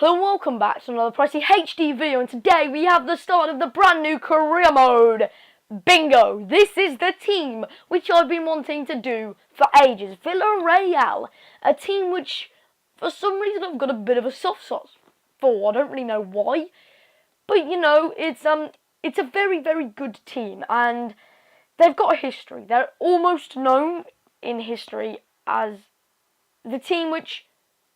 Hello and welcome back to another pricey HD video, and today we have the start of the brand new career mode. Bingo! This is the team which I've been wanting to do for ages. Villarreal, a team which for some reason I've got a bit of a soft spot for. I don't really know why, but you know, it's a very good team, and they've got a history. They're almost known in history as the team which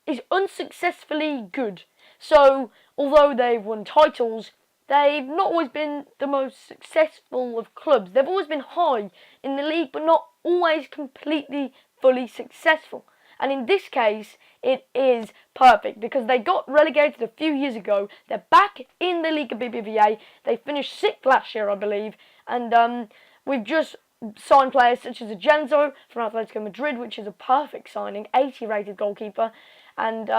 is unsuccessfully good. So, although they've won titles, they've not always been the most successful of clubs. They've always been high in the league, but not always completely, fully successful. And in this case, it is perfect because they got relegated a few years ago. They're back in the Liga BBVA. They finished 6th last year, I believe. And we've just signed players such as Agenzo from Atletico Madrid, which is a perfect signing, 80 rated goalkeeper. And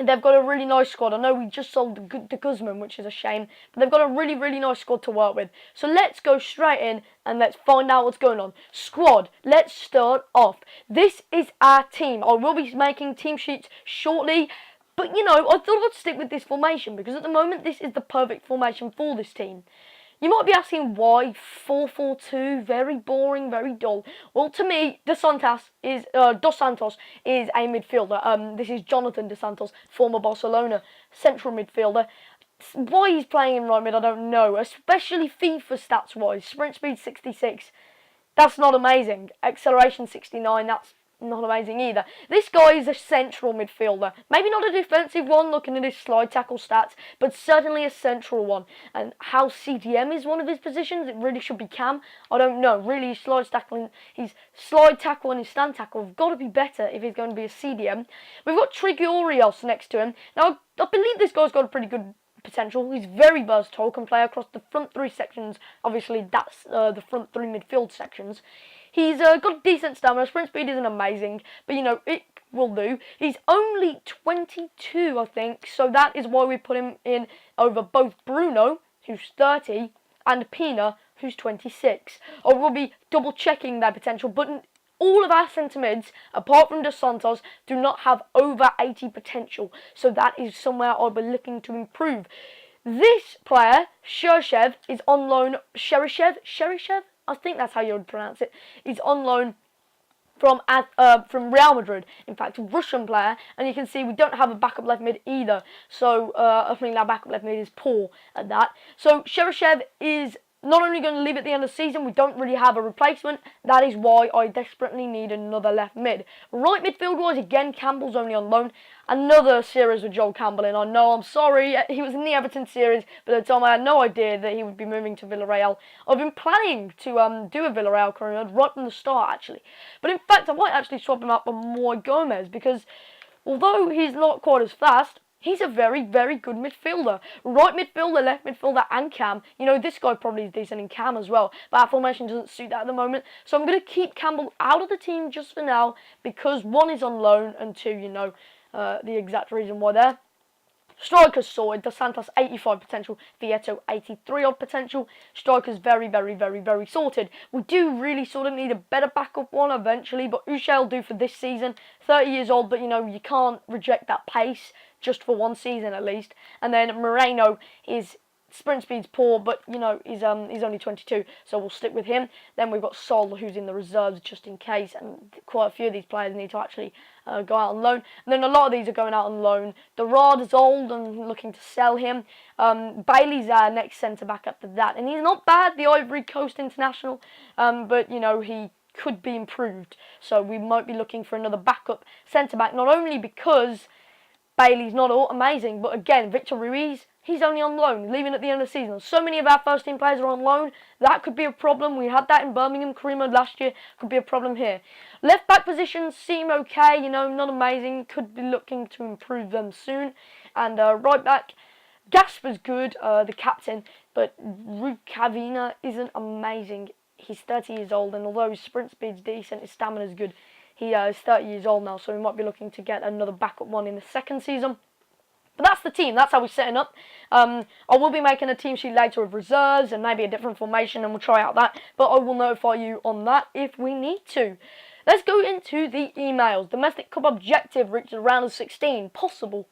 they've got a really nice squad. I know we just sold De Guzman, which is a shame, but they've got a really nice squad to work with. So let's go straight in and let's find out what's going on. Squad, let's start off. This is our team. I will be making team sheets shortly, but you know, I thought I'd stick with this formation because at the moment this is the perfect formation for this team. You might be asking why 4-4-2, very boring, very dull. Well, to me, Dos Santos is a midfielder. This is Jonathan Dos Santos, former Barcelona central midfielder. Why he's playing in right mid, I don't know, especially FIFA stats-wise. Sprint speed 66, that's not amazing. Acceleration 69, that's not amazing either. This guy is a central midfielder. Maybe not a defensive one, looking at his slide tackle stats, but certainly a central one. And how CDM is one of his positions, it really should be Cam. I don't know. Really, his slide tackle and his stand tackle have got to be better if he's going to be a CDM. We've got Trigorios next to him. Now, I believe this guy's got a pretty good potential. He's very versatile, can play across the front three sections. Obviously, that's the front three midfield sections. He's got decent stamina. Sprint speed isn't amazing, but you know, it will do. He's only 22, I think, so that is why we put him in over both Bruno, who's 30, and Pina, who's 26. I will be double checking their potential, but all of our centre mids, apart from Dos Santos, do not have over 80 potential, so that is somewhere I'll be looking to improve. This player, Sherishev, is on loan. Sherishev? I think that's how you would pronounce it. He's on loan from Real Madrid. In fact, a Russian player. And you can see we don't have a backup left mid either. So I think our backup left mid is poor at that. So Sherishev is not only going to leave at the end of the season, we don't really have a replacement. That is why I desperately need another left mid. Right midfield wise, again, Campbell's only on loan. Another series with Joel Campbell in. I know, I'm sorry, he was in the Everton series, but at the time I had no idea that he would be moving to Villarreal. I've been planning to do a Villarreal career right from the start, actually. But in fact, I might actually swap him out for Moy Gomez, because although he's not quite as fast, he's a very good midfielder. Right midfielder, left midfielder, and Cam. You know, this guy probably is decent in Cam as well, but our formation doesn't suit that at the moment. So I'm going to keep Campbell out of the team just for now, because one is on loan, and two, you know, the exact reason why there. Strikers sorted. Dos Santos 85 potential, Vieto 83 odd potential. Strikers very sorted. We do really sort of need a better backup one eventually, but Uche will do for this season. 30 years old, but you know, you can't reject that pace just for one season at least. And then Moreno is sprint speed's poor, but you know, he's only 22, so we'll stick with him. Then we've got Sol, who's in the reserves just in case, and quite a few of these players need to actually go out on loan. And then a lot of these are going out on loan. Dorad is old and looking to sell him. Bailey's our next centre back after that, and he's not bad, the Ivory Coast international, but you know, he could be improved. So we might be looking for another backup centre back, not only because Bailey's not amazing, but again, Victor Ruiz, he's only on loan, leaving at the end of the season. So many of our first team players are on loan. That could be a problem. We had that in Birmingham career mode last year. Could be a problem here. Left back positions seem okay, you know, not amazing. Could be looking to improve them soon. And right back, Gasper's good, the captain, but Rukavina isn't amazing. He's 30 years old, and although his sprint speed's decent, his stamina's good, he is 30 years old now, so we might be looking to get another backup one in the second season. But that's the team. That's how we're setting up. I will be making a team sheet later of reserves and maybe a different formation, and we'll try out that. But I will notify you on that if we need to. Let's go into the emails. Domestic Cup objective reached the round of 16. Possible.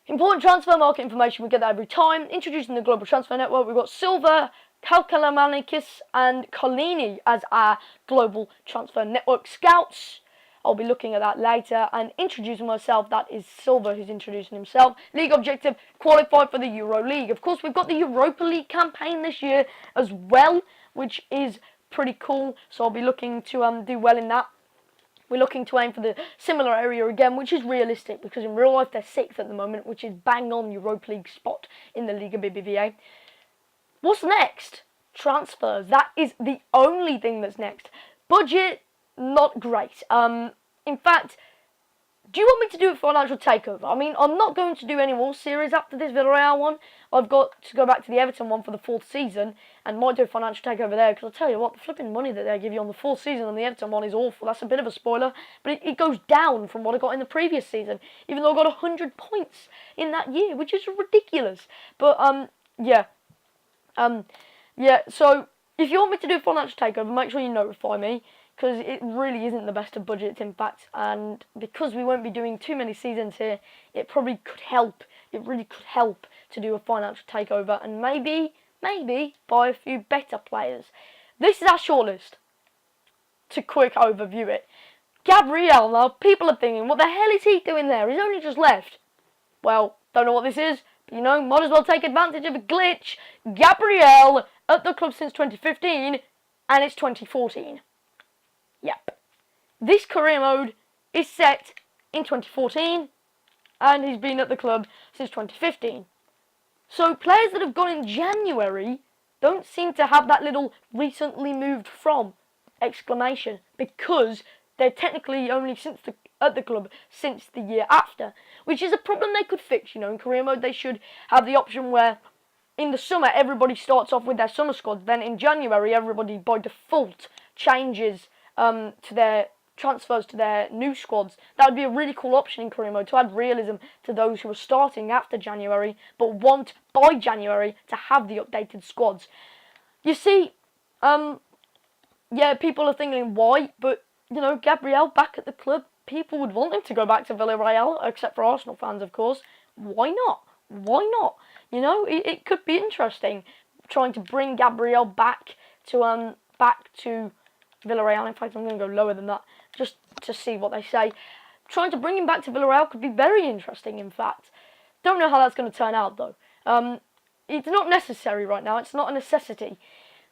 Important transfer market information, we get that every time. Introducing the Global Transfer Network, we've got Silva, Kalkalamanikis and Collini as our Global Transfer Network scouts. I'll be looking at that later and introducing myself. That is Silva who's introducing himself. League objective, qualify for the Euro League. Of course, we've got the Europa League campaign this year as well, which is pretty cool. So I'll be looking to do well in that. We're looking to aim for the similar area again, which is realistic because in real life they're 6th at the moment, which is bang on Europa League spot in the Liga BBVA. What's next? Transfers. That is the only thing that's next. Budget, not great. In fact, do you want me to do a financial takeover? I mean, I'm not going to do any more series after this Villarreal one. I've got to go back to the Everton one for the 4th season and might do a financial takeover there because I'll tell you what, the flipping money that they give you on the 4th season on the Everton one is awful. That's a bit of a spoiler, but it goes down from what I got in the previous season, even though I got 100 points in that year, which is ridiculous. But, yeah, so if you want me to do a financial takeover, make sure you notify me, because it really isn't the best of budgets, in fact, and because we won't be doing too many seasons here, it probably could help, it really could help to do a financial takeover, and maybe buy a few better players. This is our shortlist. To quick overview it. Gabriel, now, people are thinking, what the hell is he doing there? He's only just left. Well, don't know what this is, but you know, might as well take advantage of a glitch. Gabriel, at the club since 2015, and it's 2014. Yep. This career mode is set in 2014, and he's been at the club since 2015. So players that have gone in January don't seem to have that little recently moved from exclamation, because they're technically only at the club since the year after, which is a problem they could fix. You know, in career mode they should have the option where in the summer everybody starts off with their summer squad, then in January everybody by default changes to their transfers to their new squads. That would be a really cool option in career mode to add realism to those who are starting after January but want by January to have the updated squads. You see, yeah, people are thinking why, but you know, Gabriel back at the club, people would want him to go back to Villarreal, except for Arsenal fans, of course. Why not? Why not? You know, it could be interesting trying to bring Gabriel back to Villarreal. In fact, I'm going to go lower than that just to see what they say. Trying to bring him back to Villarreal could be very interesting, in fact. Don't know how that's going to turn out, though. It's not necessary right now. It's not a necessity.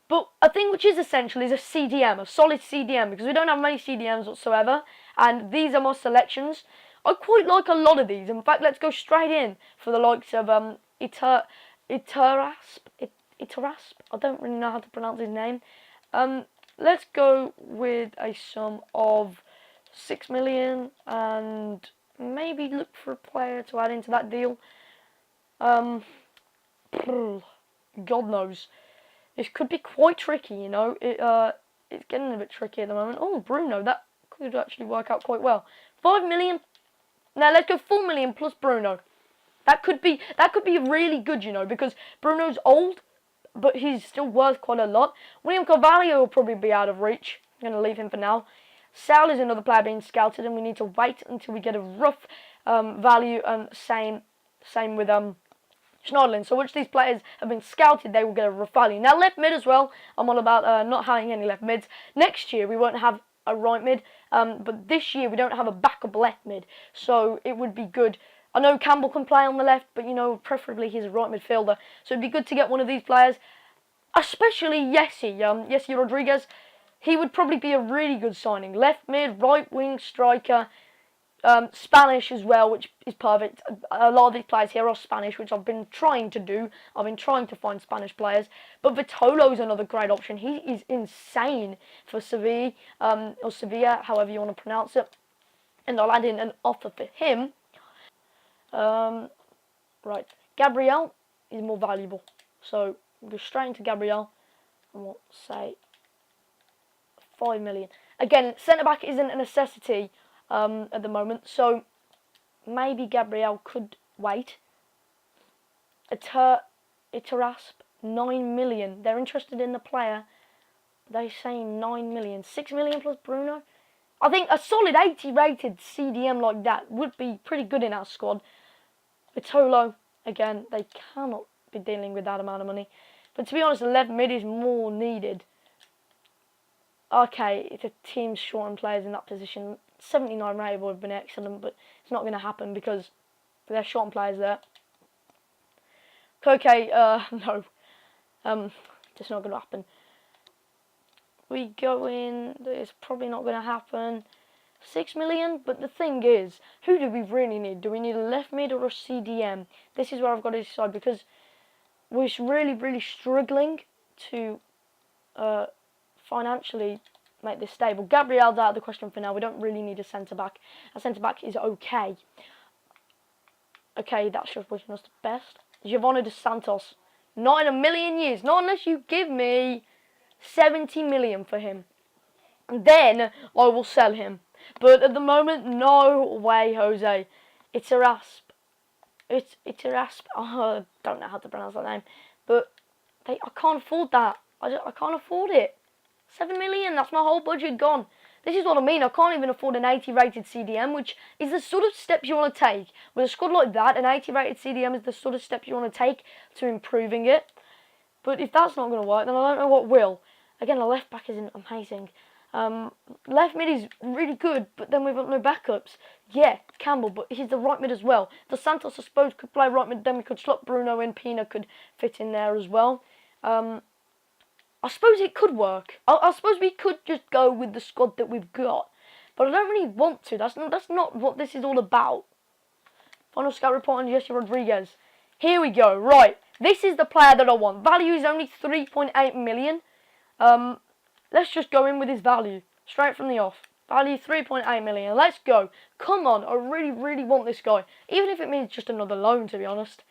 But a thing which is essential is a CDM, a solid CDM, because we don't have many CDMs whatsoever, and these are my selections. I quite like a lot of these. In fact, let's go straight in for the likes of Itarasp. I don't really know how to pronounce his name. Let's go with a sum of 6 million and maybe look for a player to add into that deal. God knows. This could be quite tricky, you know. It's getting a bit tricky at the moment. Oh, Bruno, that could actually work out quite well. 5 million. Now let's go 4 million plus Bruno. That could be really good, you know, because Bruno's old, but he's still worth quite a lot. William Carvalho will probably be out of reach. I'm going to leave him for now. Sal is another player being scouted, and we need to wait until we get a rough value. And same with Schneiderlin. So once these players have been scouted, they will get a rough value. Now left mid as well. I'm all about not having any left mids. Next year we won't have a right mid, but this year we don't have a backup left mid. So it would be good. I know Campbell can play on the left, but you know, preferably he's a right midfielder. So it'd be good to get one of these players, especially Yessi Rodriguez. He would probably be a really good signing. Left mid, right wing striker, Spanish as well, which is perfect. A lot of these players here are Spanish, which I've been trying to do. I've been trying to find Spanish players. But Vitolo is another great option. He is insane for Sevilla, or Sevilla, however you want to pronounce it. And I'll add in an offer for him. Right, Gabriel is more valuable. So we'll go straight into Gabriel, and we'll say 5 million. Again, centre-back isn't a necessity at the moment, so maybe Gabriel could wait. Itarasp, 9 million. They're interested in the player. They're saying 9 million. 6 million plus Bruno. I think a solid 80 rated CDM like that would be pretty good in our squad. Vitolo, again, they cannot be dealing with that amount of money. But to be honest, the left mid is more needed. Okay, if the team's short on players in that position, 79 rated would have been excellent, but it's not going to happen because they're short on players there. Okay, no. Just not going to happen. We go in, it's probably not going to happen. 6 million, but the thing is, who do we really need? Do we need a left mid or a CDM? This is where I've got to decide, because we're really struggling to financially make this stable. Gabriel's out of the question for now. We don't really need a centre-back. A centre-back is okay. Okay, that's just wishing us the best. Giovanni Dos Santos. Not in a million years. Not unless you give me 70 million for him. And then I will sell him. But at the moment, no way, Jose. It's a rasp. It's a rasp. Oh, I don't know how to pronounce that name. But I can't afford that. I can't afford it. 7 million, that's my whole budget gone. This is what I mean. I can't even afford an 80 rated CDM, which is the sort of steps you want to take. With a squad like that, an 80 rated CDM is the sort of steps you want to take to improving it. But if that's not going to work, then I don't know what will. Again, the left back isn't amazing. Left mid is really good, but then we've got no backups. Yeah, Campbell, but he's the right mid as well. Dos Santos, I suppose, could play right mid, then we could slot Bruno in. Pina could fit in there as well. I suppose it could work. I suppose we could just go with the squad that we've got. But I don't really want to. That's not what this is all about. Final scout report on Jesse Rodriguez. Here we go. Right. This is the player that I want. Value is only 3.8 million. Let's just go in with his value. Straight from the off. Value 3.8 million. Let's go. Come on. I really want this guy. Even if it means just another loan, to be honest.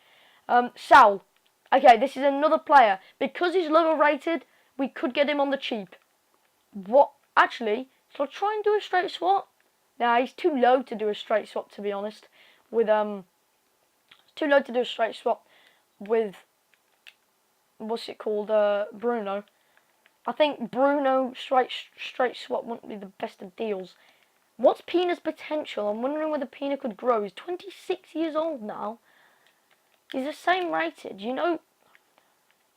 Sal. Okay, this is another player. Because he's lower rated, we could get him on the cheap. What? Actually, shall I try and do a straight swap? Nah, he's too low to do a straight swap, to be honest. With, it's too low to do a straight swap with, what's it called, Bruno. I think Bruno straight swap wouldn't be the best of deals. What's Pina's potential? I'm wondering whether Pina could grow. He's 26 years old now. He's the same rated, you know.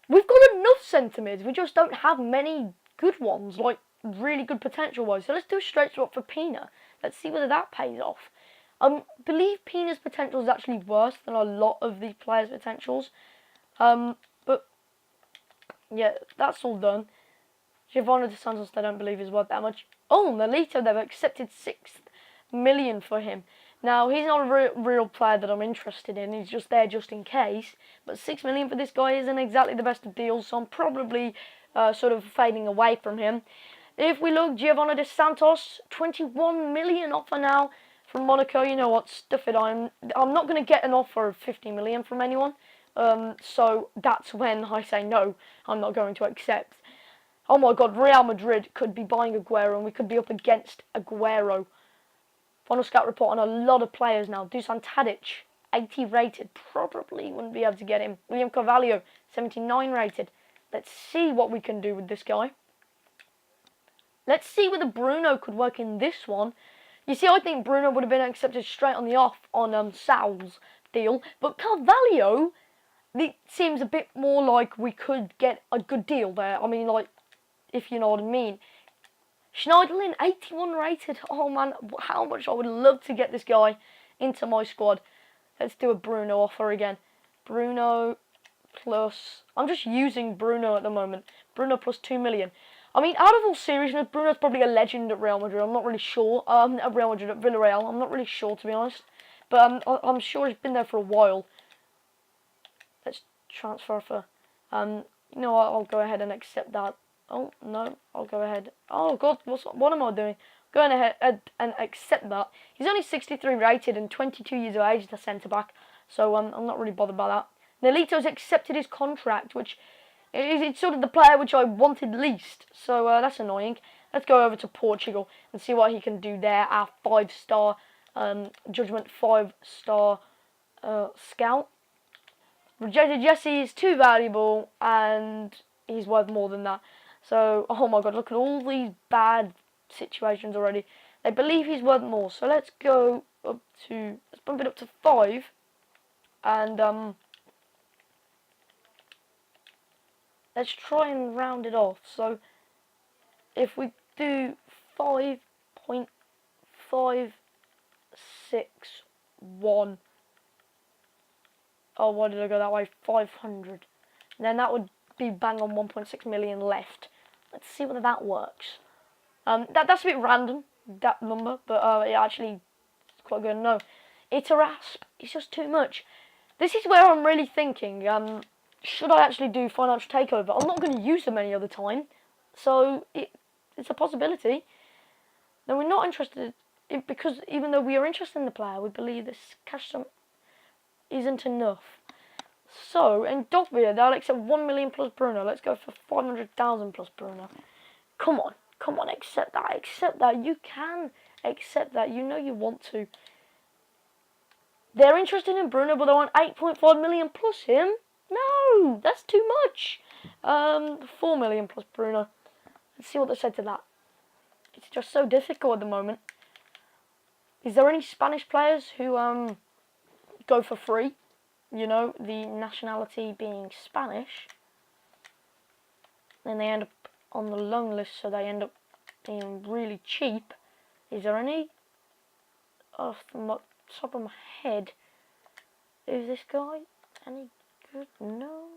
We've got enough centre mids. We just don't have many good ones, like really good potential-wise. So let's do a straight swap for Pina. Let's see whether that pays off. I believe Pina's potential is actually worse than a lot of the players' potentials. But, yeah, that's all done. Giovanni Dos Santos, I don't believe is worth that much. Oh, Nolito, they've accepted 6 million for him. Now, he's not a real player that I'm interested in. He's just there just in case. But 6 million for this guy isn't exactly the best of deals, so I'm probably sort of fading away from him. If we look, Giovanni Dos Santos, 21 million offer now from Monaco. You know what? Stuff it. I'm not going to get an offer of 50 million from anyone. So that's when I say no, I'm not going to accept. Oh my God, Real Madrid could be buying Aguero, and we could be up against Aguero. Final scout report on a lot of players now. Dusan Tadic, 80 rated. Probably wouldn't be able to get him. William Carvalho, 79 rated. Let's see what we can do with this guy. Let's see whether Bruno could work in this one. You see, I think Bruno would have been accepted straight on the off on Sal's deal. But Carvalho, it seems a bit more like we could get a good deal there. I mean, like, if you know what I mean. Schneiderlin, 81 rated. Oh man, how much I would love to get this guy into my squad. Let's do a Bruno offer again. Bruno plus... I'm just using Bruno at the moment. Bruno plus 2 million. I mean, out of all seriousness, Bruno's probably a legend at Real Madrid. I'm not really sure. At Real Madrid, at Villarreal. I'm not really sure, to be honest. But I'm sure he's been there for a while. Let's transfer for... you know what, I'll go ahead and accept that. Oh, no, I'll go ahead. Oh, God, what am I doing? Going ahead and accept that. He's only 63 rated and 22 years of age, the centre-back. So I'm not really bothered by that. Nolito's accepted his contract, which is sort of the player which I wanted least. So that's annoying. Let's go over to Portugal and see what he can do there. Our 5-star, Judgment 5-star scout. Rejected Jesse is too valuable, and he's worth more than that. So, oh my God, look at all these bad situations already. They believe he's worth more. So let's go up to, let's bump it up to 5. And let's try and round it off. So if we do 5.561, oh, why did I go that way? 500. Then that would be bang on 1.6 million left. Let's see whether that works. That's a bit random, that number, but it actually is quite good. No, it's a rasp. It's just too much. This is where I'm really thinking, should I actually do financial takeover? I'm not going to use them any other time, so it's a possibility. Now, we're not interested because even though we are interested in the player, we believe this cash sum isn't enough. So, in Dogbeer, they'll accept 1 million plus Bruno. Let's go for 500,000 plus Bruno. Come on, accept that. You can accept that. You know you want to. They're interested in Bruno, but they want 8.5 million plus him. No, that's too much. 4 million plus Bruno. Let's see what they said to that. It's just so difficult at the moment. Is there any Spanish players who go for free? You know, the nationality being Spanish. Then they end up on the loan list, so they end up being really cheap. Is there any off the top of my head? Is this guy any good? No.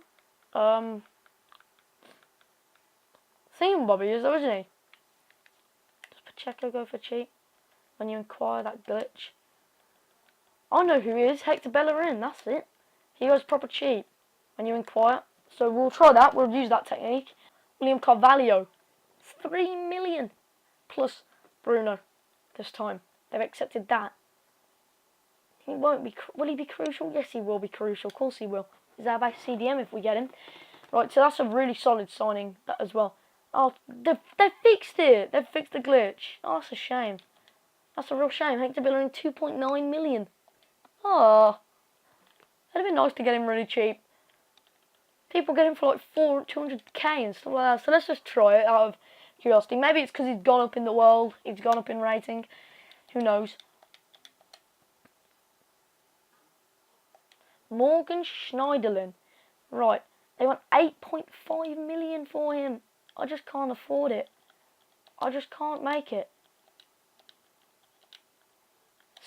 Bobby is though, isn't he? Does Pacheco go for cheap? When you inquire that glitch. I know who he is. Hector Bellerin, that's it. He goes proper cheap when you inquire. So we'll try that. We'll use that technique. William Carvalho. 3 million plus Bruno this time. They've accepted that. He won't be. Will he be crucial? Yes, he will be crucial. Of course he will. Is that about CDM if we get him? Right, so that's a really solid signing that as well. Oh, they've fixed it. They've fixed the glitch. Oh, that's a shame. That's a real shame. Hector Bellerin 2.9 million. Oh, that'd be nice to get him really cheap. People get him for like 200k and stuff like that. So let's just try it out of curiosity. Maybe it's because he's gone up in the world. He's gone up in rating. Who knows? Morgan Schneiderlin. Right. They want 8.5 million for him. I just can't afford it. I just can't make it.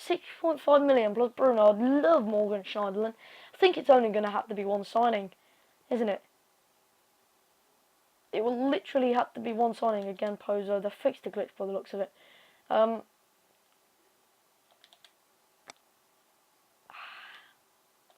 6.5 million plus Bruno. I'd love Morgan Schneiderlin. I think it's only going to have to be one signing, isn't it? It will literally have to be one signing. Again, Pozo. They fixed the glitch by the looks of it.